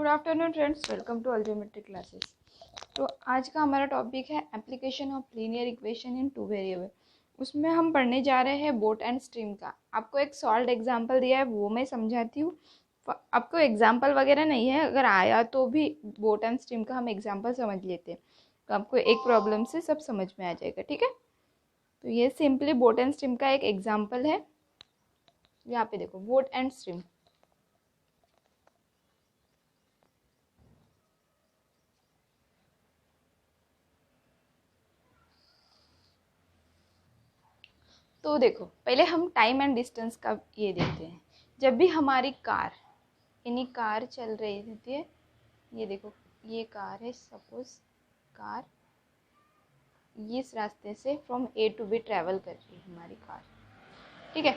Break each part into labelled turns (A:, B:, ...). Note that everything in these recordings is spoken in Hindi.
A: Good afternoon friends, welcome to अलजेमेट्री क्लासेस। तो आज का हमारा टॉपिक है application of linear equation in two variable. उसमें हम पढ़ने जा रहे हैं बोट एंड स्ट्रीम का। आपको एक सॉल्व एग्जांपल दिया है, वो मैं समझाती हूँ। आपको एग्जांपल वगैरह नहीं है, अगर आया तो भी बोट एंड स्ट्रीम का हम एग्जांपल समझ लेते हैं, तो आपको एक प्रॉब्लम से सब समझ में आ जाएगा। ठीक है, तो ये सिंपली बोट एंड स्ट्रीम का एक एग्जाम्पल है। यहाँ पे देखो, बोट एंड स्ट्रीम। तो देखो, पहले हम टाइम एंड डिस्टेंस का ये देखते हैं। जब भी हमारी कार यानी कार चल रही रहती है, ये देखो ये कार है, सपोज कार इस रास्ते से from A to B travel कर रही है हमारी कार। ठीक है,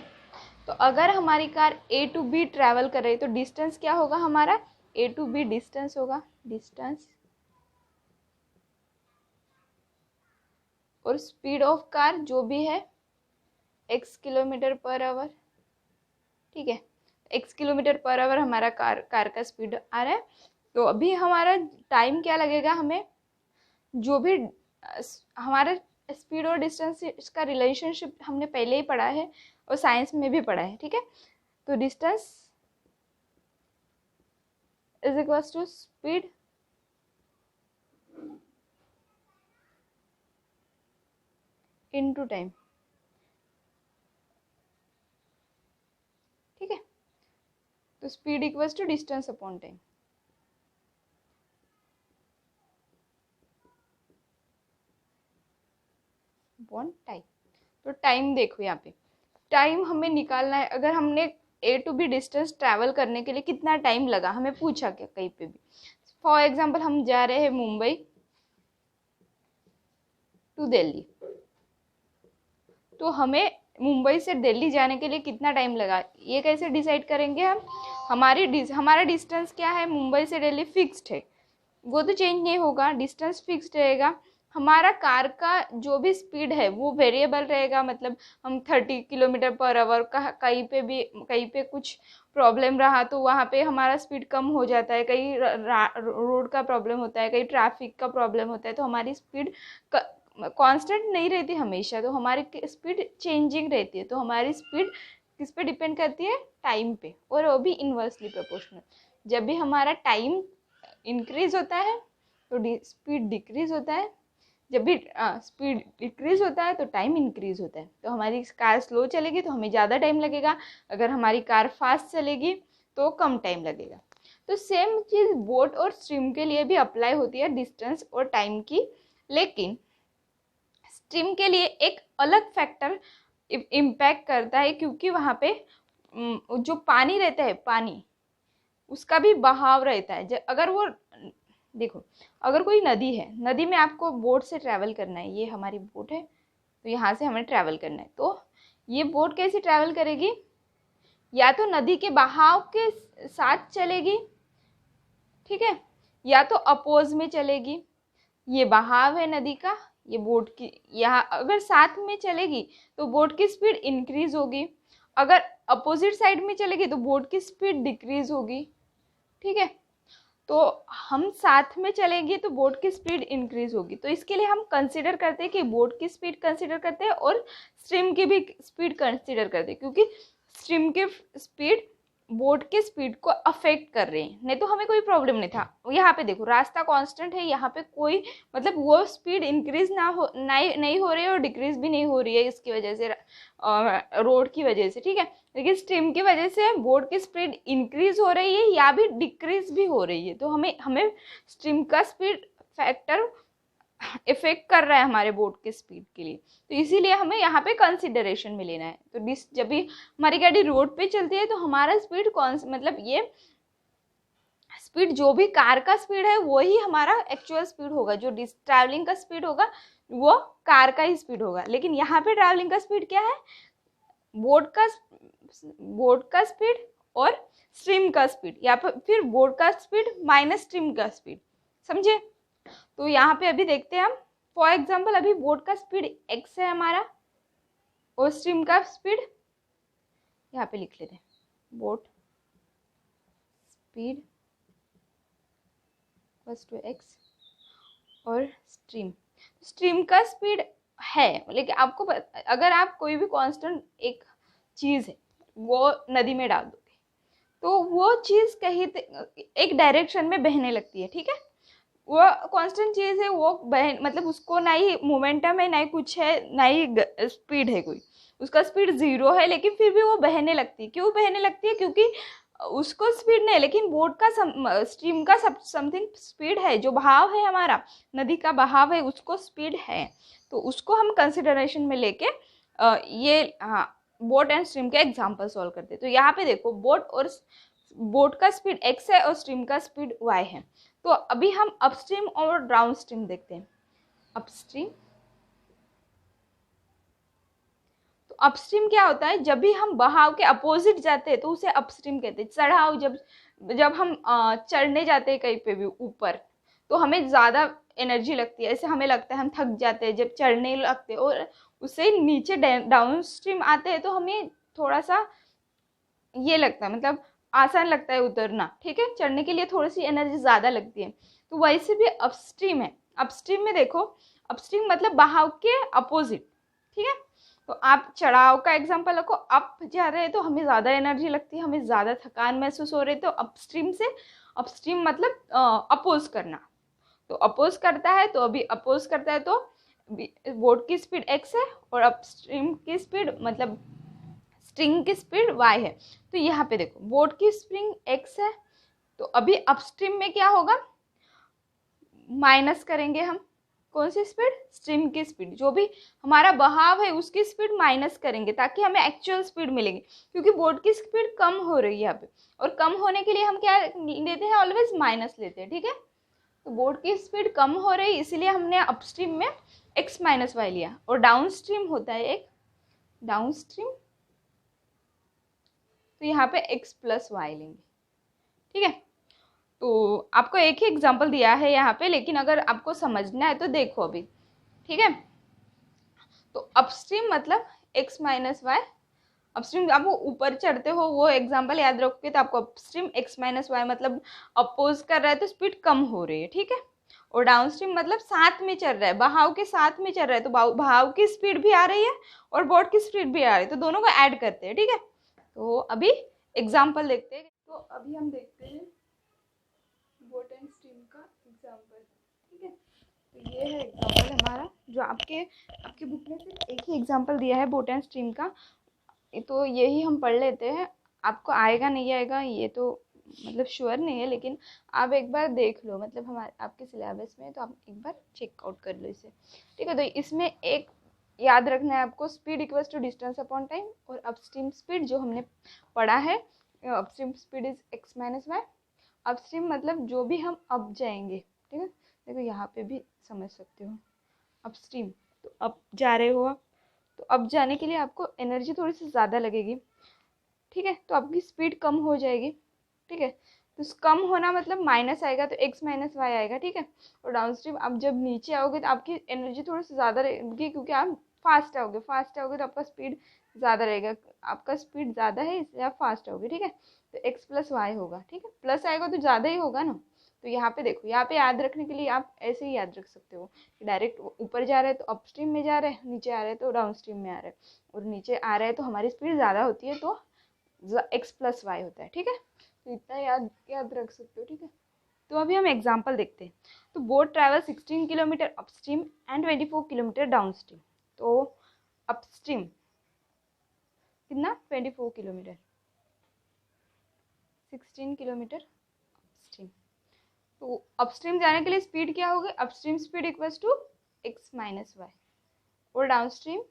A: तो अगर हमारी car A to B travel कर रही है तो डिस्टेंस क्या होगा हमारा? ए टू बी डिस्टेंस होगा, डिस्टेंस। और स्पीड ऑफ कार जो भी है x किलोमीटर पर आवर। ठीक है, x किलोमीटर पर आवर हमारा कार का स्पीड आ रहा है। तो अभी हमारा टाइम क्या लगेगा? हमें जो भी हमारा स्पीड और डिस्टेंस का रिलेशनशिप हमने पहले ही पढ़ा है और साइंस में भी पढ़ा है। ठीक है, तो distance is equals to speed into time. ठीक है, तो speed equals to distance upon time. Upon time. तो टाइम देखो, यहाँ पे टाइम हमें निकालना है। अगर हमने A to B distance travel करने के लिए कितना टाइम लगा, हमें पूछा क्या कहीं पे भी। फॉर एग्जांपल हम जा रहे हैं मुंबई टू दिल्ली, तो हमें मुंबई से दिल्ली जाने के लिए कितना टाइम लगा, ये कैसे डिसाइड करेंगे हम? हमारा डिस्टेंस क्या है? मुंबई से दिल्ली फिक्स्ड है, वो तो चेंज नहीं होगा, डिस्टेंस फिक्स्ड रहेगा। हमारा कार का जो भी स्पीड है वो वेरिएबल रहेगा, मतलब हम 30 किलोमीटर पर आवर का, कहीं पे कुछ प्रॉब्लम रहा तो वहाँ पे हमारा स्पीड कम हो जाता है, कहीं रोड का प्रॉब्लम होता है, कहीं ट्रैफिक का प्रॉब्लम होता है, तो हमारी स्पीड कांस्टेंट नहीं रहती हमेशा, तो हमारी स्पीड चेंजिंग रहती है। तो हमारी स्पीड किस पे डिपेंड करती है? टाइम पे, और वो भी इन्वर्सली प्रोपोर्शनल। जब भी हमारा टाइम इंक्रीज होता है तो स्पीड डिक्रीज होता है, जब भी स्पीड डिक्रीज होता है तो टाइम इंक्रीज होता है। तो हमारी कार स्लो चलेगी तो हमें ज़्यादा टाइम लगेगा, अगर हमारी कार फास्ट चलेगी तो कम टाइम लगेगा। तो सेम चीज़ बोट और स्ट्रीम के लिए भी अप्लाई होती है, डिस्टेंस और टाइम की। लेकिन स्ट्रीम के लिए एक अलग फैक्टर इम्पैक्ट करता है, क्योंकि वहाँ पे जो पानी रहता है, पानी उसका भी बहाव रहता है। अगर वो देखो, अगर कोई नदी है, नदी में आपको बोट से ट्रैवल करना है, ये हमारी बोट है, तो यहाँ से हमें ट्रैवल करना है, तो ये बोट कैसे ट्रैवल करेगी? या तो नदी के बहाव के साथ चलेगी, ठीक है, या तो अपोज में चलेगी। ये बहाव है नदी का, ये बोट की, यहाँ अगर साथ में चलेगी तो बोट की स्पीड इंक्रीज होगी, अगर अपोजिट साइड में चलेगी तो बोट की स्पीड डिक्रीज होगी। ठीक है, तो हम साथ में चलेंगे तो बोट की स्पीड इंक्रीज होगी। तो इसके लिए हम कंसिडर करते हैं कि बोट की स्पीड कंसिडर करते हैं और स्ट्रीम की भी स्पीड कंसिडर करते हैं, क्योंकि स्ट्रीम की स्पीड बोट के स्पीड को अफेक्ट कर रहे हैं, नहीं तो हमें कोई प्रॉब्लम नहीं था। यहाँ पे देखो, रास्ता कांस्टेंट है, यहाँ पे कोई मतलब वो स्पीड इंक्रीज नहीं हो रही है और डिक्रीज भी नहीं हो रही है इसकी वजह से, रोड की वजह से। ठीक है, लेकिन स्ट्रीम की वजह से बोट की स्पीड इंक्रीज हो रही है या भी डिक्रीज भी हो रही है, तो हमें स्ट्रीम का स्पीड फैक्टर इफेक्ट कर रहा है हमारे बोट के स्पीड के लिए, तो इसीलिए हमें यहाँ पे कंसिडरेशन में लेना है। तो जब भी हमारी गाड़ी रोड पे चलती है तो हमारा स्पीड कौन, मतलब ये स्पीड जो भी कार का स्पीड है वही हमारा एक्चुअल स्पीड होगा, जो ट्रैवलिंग का स्पीड होगा वो कार का ही स्पीड होगा। लेकिन यहाँ पे ट्रैवलिंग का स्पीड क्या है? बोट का स्पीड और स्ट्रीम का स्पीड, या फिर बोट का स्पीड माइनस स्ट्रीम का स्पीड। समझे? तो यहाँ पे अभी देखते हैं हम, फॉर एग्जाम्पल अभी बोट का स्पीड x है हमारा, और स्ट्रीम का स्पीड यहाँ पे लिख लेते हैं, बोट स्पीड बस टू एक्स और स्ट्रीम का स्पीड है, लेकिन आपको अगर आप कोई भी कांस्टेंट एक चीज़ है वो नदी में डाल दोगे तो वो चीज़ कहीं एक डायरेक्शन में बहने लगती है, ठीक है। वो कांस्टेंट चीज़ है, वो बहन मतलब उसको ना ही मोमेंटम है ना ही कुछ है ना ही स्पीड है कोई, उसका स्पीड 0 है लेकिन फिर भी वो बहने लगती है। क्यों बहने लगती है? क्योंकि उसको स्पीड नहीं, लेकिन बोट का स्ट्रीम का समथिंग स्पीड है, जो बहाव है हमारा नदी का बहाव है उसको स्पीड है, तो उसको हम कंसिडरेशन में लेके ये हाँ बोट एंड स्ट्रीम के एग्जाम्पल सॉल्व करते हैं। तो यहाँ पे देखो बोट का स्पीड x है और स्ट्रीम का स्पीड y है। तो अभी हम अपस्ट्रीम और डाउनस्ट्रीम देखते हैं। अपस्ट्रीम, तो अपस्ट्रीम क्या होता है? जब भी हम बहाव के अपोजिट जाते हैं तो उसे अपस्ट्रीम कहते हैं। चढ़ाव, जब जब हम चढ़ने जाते हैं कहीं पे भी ऊपर तो हमें ज़्यादा एनर्जी लगती है, ऐसे हमें लगता है हम थक जाते हैं जब चढ़ने लगते हैं, और उससे नीचे डाउन स्ट्रीम आते हैं तो हमें थोड़ा सा ये लगता है, मतलब आसान लगता है उतरना, ठीक है। चढ़ने के लिए थोड़ी सी एनर्जी ज़्यादा लगती है। तो वैसे भी अपस्ट्रीम है। अपस्ट्रीम में देखो, अपस्ट्रीम मतलब बहाव के अपोजिट, ठीक है। तो आप चढ़ाव का एग्जांपल रखो, अप जा रहे हैं तो हमें ज़्यादा एनर्जी लगती है, हमें ज़्यादा थकान महसूस हो रही है, तो अपस्ट्रीम से अपस्ट्रीम मतलब अपोज करना। तो अपोज करता है, तो अभी अपोज करता है तो बोट की स्पीड x है और अपस्ट्रीम की स्पीड मतलब स्ट्रिंग की स्पीड y है। तो यहाँ पे देखो बोट की स्प्रिंग x है, तो अभी अपस्ट्रीम में क्या होगा? माइनस करेंगे हम कौन सी स्पीड? स्ट्रीम की स्पीड, जो भी हमारा बहाव है उसकी स्पीड माइनस करेंगे ताकि हमें एक्चुअल स्पीड मिलेगी, क्योंकि बोट की स्पीड कम हो रही है यहाँ पे, और कम होने के लिए हम क्या लेते हैं? ऑलवेज माइनस लेते हैं, ठीक है। तो बोट की स्पीड कम हो रही है इसीलिए हमने अपस्ट्रीम में x माइनस वाई लिया, और डाउन स्ट्रीम होता है एक डाउन स्ट्रीम, तो यहाँ पे x प्लस वाई लेंगे, ठीक है। तो आपको एक ही एग्जांपल दिया है यहाँ पे, लेकिन अगर आपको समझना है तो देखो अभी, ठीक है। तो अपस्ट्रीम मतलब x माइनस वाई, अपस्ट्रीम आप ऊपर चढ़ते हो वो एग्जांपल याद रखोगे तो आपको अपस्ट्रीम x माइनस वाई मतलब अपोज कर रहा है तो स्पीड कम हो रही है, ठीक है। और डाउनस्ट्रीम मतलब साथ में चल रहा है, बहाव के साथ में चल रहा है, तो बहाव की स्पीड भी आ रही है और बोट की स्पीड भी आ रही है, तो दोनों को ऐड करते हैं, ठीक है। तो अभी एग्जाम्पल देखते हैं। तो अभी हम देखते हैं बोट एंड स्ट्रीम का एग्जाम्पल, ठीक है। तो ये है एग्जाम्पल हमारा, जो आपके बुक में सिर्फ एक ही एग्जाम्पल दिया है बोट एंड स्ट्रीम का, तो यही हम पढ़ लेते हैं। आपको आएगा नहीं आएगा ये तो मतलब श्योर नहीं है, लेकिन आप एक बार देख लो, मतलब हमारे आपके सिलेबस में, तो आप एक बार चेकआउट कर लो इसे, ठीक है। तो इसमें एक याद रखना है आपको, speed equals to distance upon time, और अपस्ट्रीम स्पीड जो हमने पढ़ा है, upstream speed is x minus y. Upstream मतलब जो भी हम अब जाएंगे, ठीक है। देखो यहाँ पे भी समझ सकते हो, अपस्ट्रीम तो अब जा रहे हो आप, तो अब जाने के लिए आपको एनर्जी थोड़ी सी ज़्यादा लगेगी, ठीक है। तो आपकी स्पीड कम हो जाएगी, ठीक है। तो कम होना मतलब माइनस आएगा तो x माइनस वाई आएगा, ठीक है। और डाउन स्ट्रीम आप जब नीचे आओगे तो आपकी एनर्जी थोड़ी सी ज़्यादा रहेगी, क्योंकि आप फास्ट आओगे तो आपका स्पीड ज़्यादा रहेगा, आपका स्पीड ज़्यादा है इसलिए आप फास्ट आओगे, ठीक है। तो x प्लस वाई होगा, ठीक है। प्लस आएगा तो ज़्यादा ही होगा ना। तो यहाँ पे देखो, यहाँ पे याद रखने के लिए आप ऐसे ही याद रख सकते हो, डायरेक्ट ऊपर जा रहे हैं तो अपस्ट्रीम में जा रहे हैं, नीचे आ रहे हैं तो डाउन स्ट्रीम में आ रहे हैं, और नीचे आ रहे हैं तो हमारी स्पीड ज़्यादा होती है तो x प्लस वाई होता है, ठीक है। तो इतना याद याद रख सकते हो, ठीक है। तो अभी हम एग्जांपल देखते हैं। तो boat travel 16 kilometre upstream and 24 kilometre downstream. तो अपस्ट्रीम कितना? 24 किलोमीटर, 16 किलोमीटर अपस्ट्रीम। तो अपस्ट्रीम जाने के लिए स्पीड क्या होगी? Upstream speed equals to x minus y, और डाउनस्ट्रीम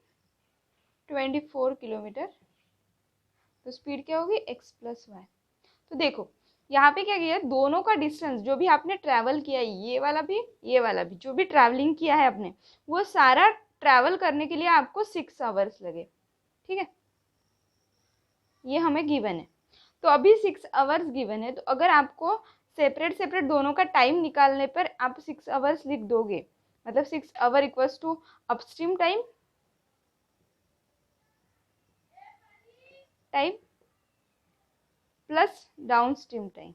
A: 24 किलोमीटर, तो स्पीड क्या होगी? x plus y. तो देखो यहाँ पे क्या किया, दोनों का डिस्टेंस जो भी आपने ट्रैवल किया है, ये वाला भी जो भी ट्रैवलिंग किया है आपने, वो सारा ट्रैवल करने के लिए आपको 6 आवर्स लगे, ठीक है। ये हमें गिवन है, तो अभी 6 आवर्स गिवन है, तो अगर आपको सेपरेट सेपरेट दोनों का टाइम निकालने पर आप 6 आवर्स लिख दोगे, मतलब 6 hour equals to upstream time plus downstream time,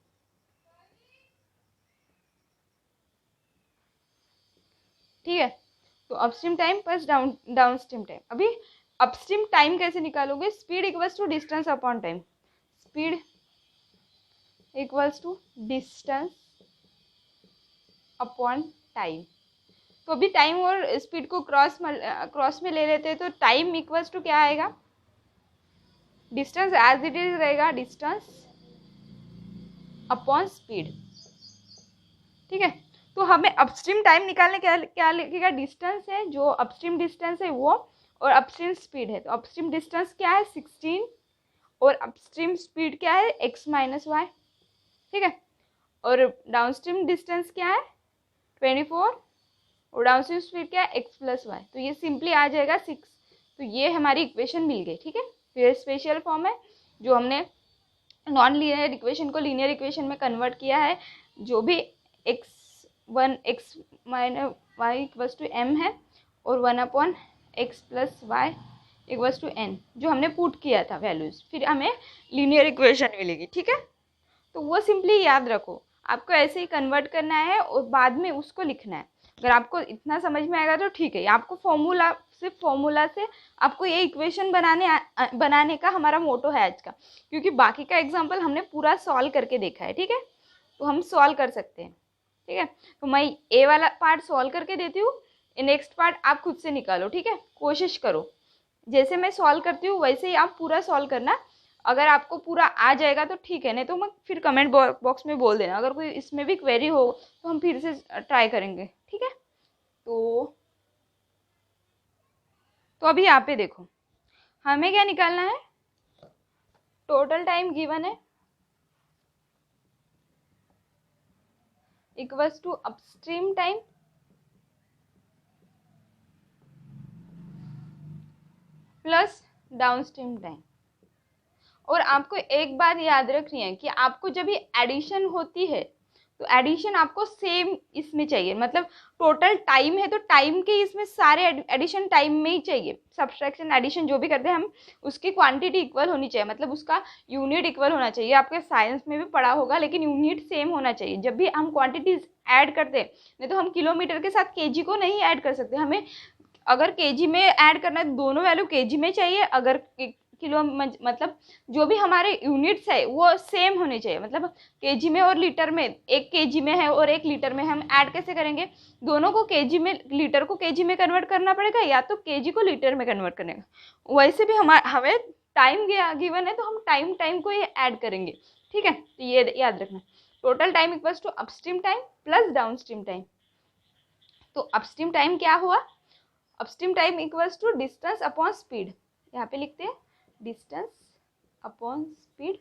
A: ठीक है। तो upstream time plus downstream time. अभी अपस्ट्रीम टाइम कैसे निकालोगे? Speed equals to distance upon time. Speed equals to distance upon time. तो अभी टाइम और स्पीड को क्रॉस में ले लेते हैं, तो टाइम इक्वल्स टू क्या आएगा? डिस्टेंस एज इट इज रहेगा, डिस्टेंस अपॉन स्पीड। ठीक है। तो हमें अपस्ट्रीम टाइम निकालने क्या लिखेगा? डिस्टेंस है, जो अपस्ट्रीम डिस्टेंस है वो, और अपस्ट्रीम स्पीड है। तो अपस्ट्रीम डिस्टेंस क्या है? 16, और अपस्ट्रीम स्पीड क्या है? x minus y. ठीक है। और डाउनस्ट्रीम डिस्टेंस क्या है? 24, और डाउनस्ट्रीम स्पीड क्या है? x plus y. तो ये सिंपली आ जाएगा 6। तो ये हमारी इक्वेशन मिल गई। ठीक है। तो ये स्पेशल फॉर्म है जो हमने नॉन लीनियर इक्वेशन को लीनियर इक्वेशन में कन्वर्ट किया है। जो भी x1 x minus y equals to m है, और 1 अपॉन x plus y equals to n, जो हमने पुट किया था वैल्यूज, फिर हमें लीनियर इक्वेशन मिलेगी। ठीक है। तो वो सिंपली याद रखो, आपको ऐसे ही कन्वर्ट करना है और बाद में उसको लिखना है। अगर आपको इतना समझ में आएगा तो ठीक है। आपको सिर्फ फॉर्मूला से आपको ये इक्वेशन बनाने का हमारा मोटो है आज का, क्योंकि बाकी का एग्जाम्पल हमने पूरा सॉल्व करके देखा है। ठीक है। तो हम सॉल्व कर सकते हैं। ठीक है। तो मैं ए वाला पार्ट सॉल्व करके देती हूँ, नेक्स्ट पार्ट आप खुद से निकालो। ठीक है। कोशिश करो जैसे मैं सॉल्व करती हूँ वैसे ही आप पूरा सॉल्व करना। अगर आपको पूरा आ जाएगा तो ठीक है, नहीं तो मैं फिर कमेंट बॉक्स में बोल देना। अगर कोई इसमें भी क्वेरी हो तो हम फिर से ट्राई करेंगे। ठीक है। तो अभी यहाँ पे देखो, हमें क्या निकालना है? टोटल टाइम गिवन है equals to upstream time plus downstream time. और आपको एक बात याद रखनी है कि आपको जब ये एडिशन होती है तो एडिशन आपको सेम इसमें चाहिए। मतलब टोटल टाइम है तो टाइम के इसमें सारे एडिशन टाइम में ही चाहिए। सब्सट्रैक्शन एडिशन जो भी करते हैं हम, उसकी क्वांटिटी इक्वल होनी चाहिए, मतलब उसका यूनिट इक्वल होना चाहिए। आपके साइंस में भी पढ़ा होगा, लेकिन यूनिट सेम होना चाहिए जब भी हम क्वांटिटीज ऐड करते हैं। नहीं तो हम किलोमीटर के साथ केजी को नहीं ऐड कर सकते। हमें अगर केजी में ऐड करना है, दोनों वैल्यू केजी में चाहिए। अगर किलो मतलब जो भी हमारे यूनिट्स है वो सेम होने चाहिए। मतलब केजी में और लीटर में, एक केजी में है और एक लीटर में, हम ऐड कैसे करेंगे? दोनों को केजी में, लीटर को केजी में कन्वर्ट करना पड़ेगा, या तो केजी को लीटर में कन्वर्ट करने का। वैसे भी हमें टाइम गिवन है तो हम टाइम को ही ऐड करेंगे। ठीक है। तो ये याद रखना, total time equals to upstream time plus downstream time. तो अपस्ट्रीम टाइम क्या हुआ? Upstream time equals to distance upon speed. यहाँ पे लिखते हैं distance upon speed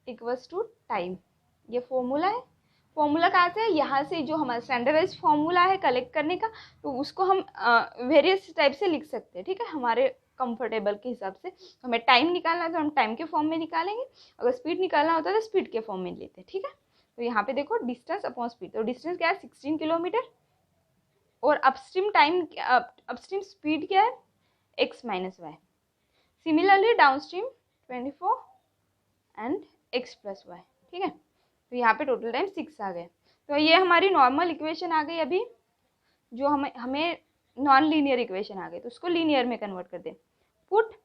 A: equals to time. ये फॉर्मूला है। फॉर्मूला कहाँ से है? यहाँ से, जो हमारा स्टैंडर्डाइज फॉर्मूला है कलेक्ट करने का, तो उसको हम वेरियस टाइप से लिख सकते हैं। ठीक है। हमारे कंफर्टेबल के हिसाब से। हमें टाइम निकालना है तो हम टाइम के फॉर्म में निकालेंगे, अगर स्पीड निकालना होता है तो स्पीड के फॉर्म में लेते हैं। ठीक है। तो यहाँ पे देखो डिस्टेंस अपॉन स्पीड। तो डिस्टेंस क्या है? 16 किलोमीटर, और अपस्ट्रीम स्पीड क्या है? x minus y. Similarly downstream 24 and x plus y. ठीक है। तो यहाँ पे टोटल टाइम 6 आ गए। तो ये हमारी नॉर्मल इक्वेशन आ गई। अभी जो हमें नॉन लीनियर इक्वेशन आ गई, तो उसको लीनियर में कन्वर्ट कर दें। Put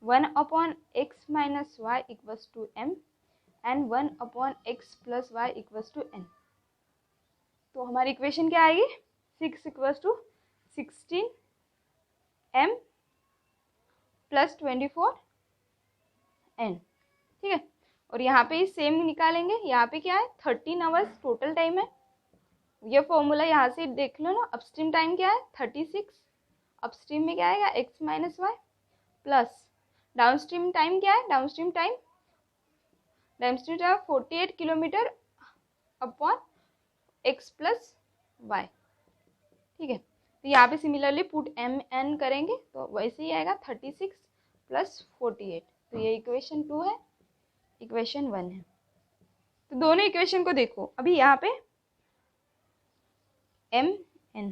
A: 1 upon x minus y equals to m and 1 upon x plus y equals to n। तो हमारी इक्वेशन क्या आएगी? 6 equals to 16 m plus 24 n। ठीक है। और यहाँ पे सेम निकालेंगे। यहाँ पे क्या है? 13 आवर्स टोटल टाइम है। ये फॉर्मूला यहाँ से देख लो ना। अपस्ट्रीम टाइम क्या है? 36। अपस्ट्रीम में क्या आएगा? x minus y plus downstream time क्या है? Downstream time 48 kilometre upon x plus y. ठीक है। तो यहाँ पे सिमिलरली पुट m n करेंगे तो वैसे ही आएगा 36 प्लस 48। तो ये इक्वेशन 2 है, इक्वेशन 1 है। तो दोनों इक्वेशन को देखो। अभी यहाँ पे m n,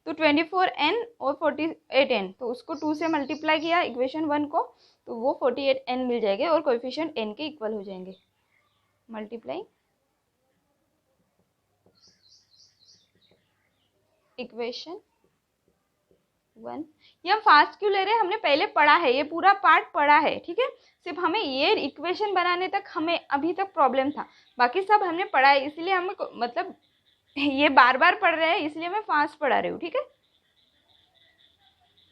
A: तो 24n और 48n, तो उसको 2 से मल्टीप्लाई किया इक्वेशन 1 को, तो वो 48n मिल जाएंगे और कोएफिशिएंट n के इक्वल हो जाएंगे। Multiply equation 1। ये हम फास्ट क्यों ले रहे हैं, हमने पहले पढ़ा है, ये पूरा पार्ट पढ़ा है, ठीक है। सिर्फ हमें ये इक्वेशन बनाने तक हमें अभी तक प्रॉब्लम था, बाकी सब हमने पढ़ा है, इसलिए हमें मतलब ये बार बार पढ़ रहे हैं, इसलिए मैं फास्ट पढ़ा रही हूँ, ठीक है।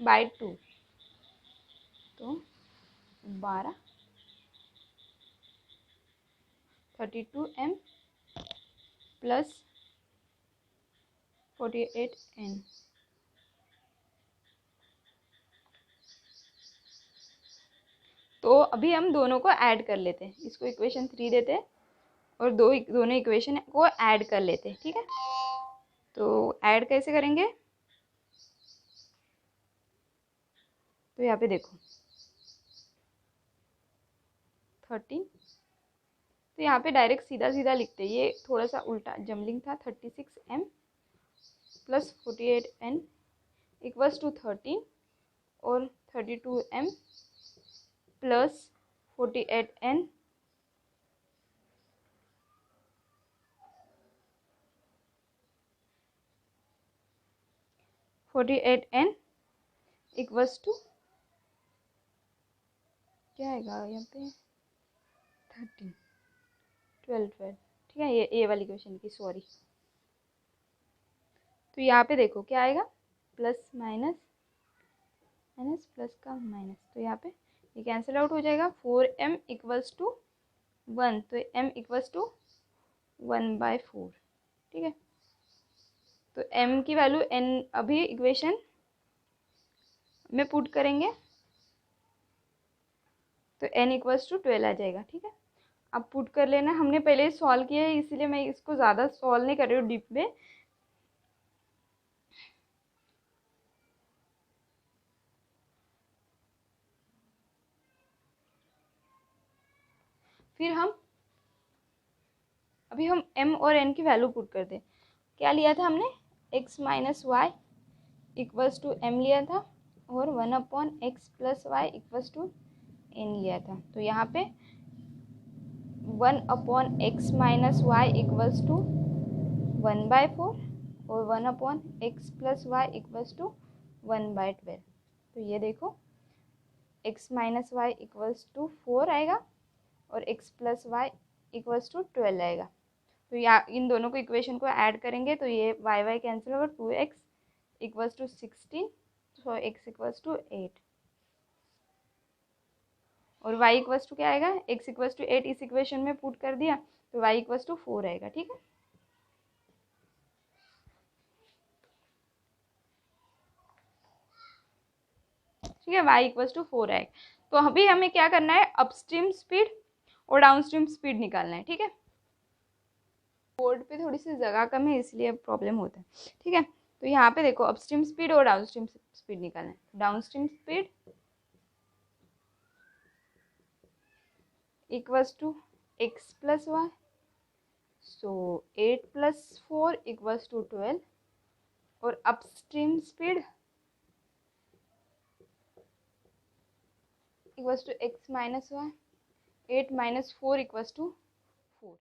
A: बाय 2 तो 12 32m प्लस 48n। तो अभी हम दोनों को ऐड कर लेते हैं, इसको इक्वेशन 3 देते हैं और दोनों इक्वेशन को ऐड कर लेते हैं, ठीक है। तो ऐड कैसे करेंगे, तो यहाँ पे देखो 13, तो यहाँ पे डायरेक्ट सीधा सीधा लिखते हैं, ये थोड़ा सा उल्टा जमलिंग था। 36m plus 48n equals to 13 और 32m plus 48n equals to क्या आएगा यहाँ पे 13 12, ठीक है। ये वाली क्वेश्चन की सॉरी। तो यहाँ पे देखो क्या आएगा, प्लस माइनस माइनस प्लस का माइनस, तो यहाँ पे ये कैंसिल आउट हो जाएगा। 4m इक्वल्स टू 1, तो m इक्वल्स टू 1/4, ठीक है। तो m की वैल्यू n अभी इक्वेशन में पुट करेंगे तो n इक्वल्स टू 12 आ जाएगा, ठीक है। अब पुट कर लेना, हमने पहले सॉल्व किया है इसीलिए मैं इसको ज़्यादा सॉल्व नहीं कर रही हूँ डीप में। फिर अभी हम m और n की वैल्यू पुट कर दें। क्या लिया था हमने, x minus y equals to m लिया था और 1/x plus y equals to n लिया था। तो यहाँ पे 1/x minus y equals to 1/4 और 1/x plus y equals to 1/12। तो ये देखो x minus y equals to 4 आएगा और x plus y equals to 12 आएगा। तो या इन दोनों को इक्वेशन को ऐड करेंगे तो ये y कैंसिल होगा, 2x इक्वल्स टू 16, तो x इक्वल्स टू 8 और y इक्वल्स टू क्या आएगा, x इक्वल्स टू 8 इस इक्वेशन में पुट कर दिया तो y इक्वल्स टू 4 आएगा, ठीक है। ठीक है, y इक्वल्स टू 4 आएगा। तो अभी हमें क्या करना है, अपस्ट्रीम स्पीड और डाउनस्ट्रीम स्पीड निकालना है, ठीक है। बोर्ड पे थोड़ी सी जगह कम है इसलिए प्रॉब्लम होता है, ठीक है। तो यहाँ पे देखो अपस्ट्रीम स्पीड और डाउनस्ट्रीम स्पीड निकालना है। Downstream speed equals to x plus y, so 8 plus 4 equals to 12 और upstream speed equals to x minus y, 8 minus 4 equals to